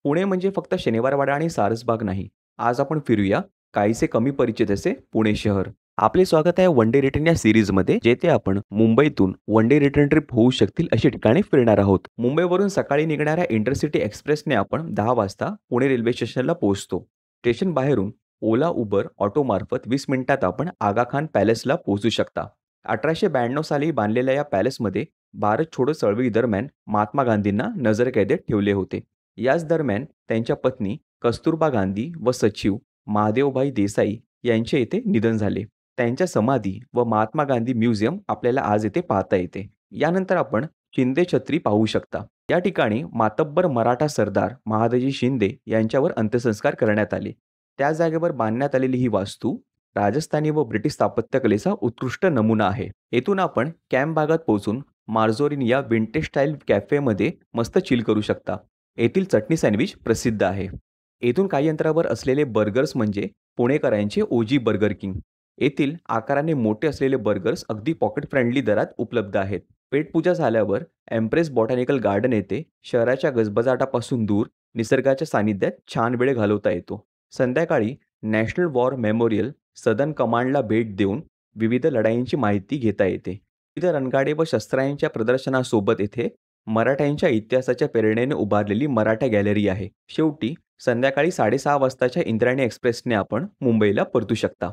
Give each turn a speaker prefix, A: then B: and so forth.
A: पुणे म्हणजे फक्त शनिवारवाडा आणि सारसबाग नाही. आज आपण फिरूया काहीसे कमी परिचित असे पुणे शहर. आपले स्वागत आहे वन डे रिटर्न या सीरीजमध्ये, जेथे आपण मुंबईतून वन डे रिटर्न ट्रिप होऊ शकतील अशी ठिकाणे फिरणार आहोत. मुंबईवरून सकाळी निघणाऱ्या इंटरसिटी एक्सप्रेसने आपण 10 वाजता पुणे रेल्वे स्टेशनला पोहोचतो. स्टेशन बाहेरून ओला, उबर, ऑटोमार्फत 20 मिनिटात आपण आगा खान पॅलेसला पोहोचू शकता. 1892 साली बांधलेल्या या पॅलेसमध्ये भारत छोडो चळवळीदरम्यान महात्मा गांधींना नजरकैदेत ठेवले होते. याच दरम्यान त्यांच्या पत्नी कस्तुरबा गांधी व सचिव महादेवभाई देसाई यांचे येथे निधन झाले. त्यांच्या समाधी व महात्मा गांधी म्युझियम आपल्याला आज येथे पाहता येते. यानंतर आपण शिंदे छत्री पाहू शकता. या ठिकाणी मातब्बर मराठा सरदार महादजी शिंदे यांच्यावर अंत्यसंस्कार करण्यात आले. त्या जागेवर बांधण्यात आलेली ही वास्तू राजस्थानी व ब्रिटिश स्थापत्यकलेचा उत्कृष्ट नमुना आहे. येथून आपण कॅम्प भागात पोहोचून मार्जोरिन या विंटेज स्टाईल कॅफेमध्ये मस्त चिल करू शकता. येथील चटणी सँडविच प्रसिद्ध आहे. येथून काही अंतरावर असलेले बर्गर्स म्हणजे पुणेकरांचे ओजी बर्गर किंग. येथील आकाराने मोठे असलेले बर्गर्स अगदी पॉकेट फ्रेंडली दरात उपलब्ध आहेत. पेटपूजा झाल्यावर एम्प्रेस बॉटॅनिकल गार्डन येथे शहराच्या गजबजाटापासून दूर निसर्गाच्या सानिध्यात छान वेळ घालवता येतो. संध्याकाळी नॅशनल वॉर मेमोरियल सदन कमांडला भेट देऊन विविध लढाईंची माहिती घेता येते. विविध रणगाडे व शस्त्रांच्या प्रदर्शनासोबत येथे मराठ्यांच्या इतिहासाच्या प्रेरणेने उभारलेली मराठा गॅलरी आहे. शेवटी संध्याकाळी 6:30 वाजताच्या इंद्रायणी एक्सप्रेसने आपण मुंबईला परतू शकता.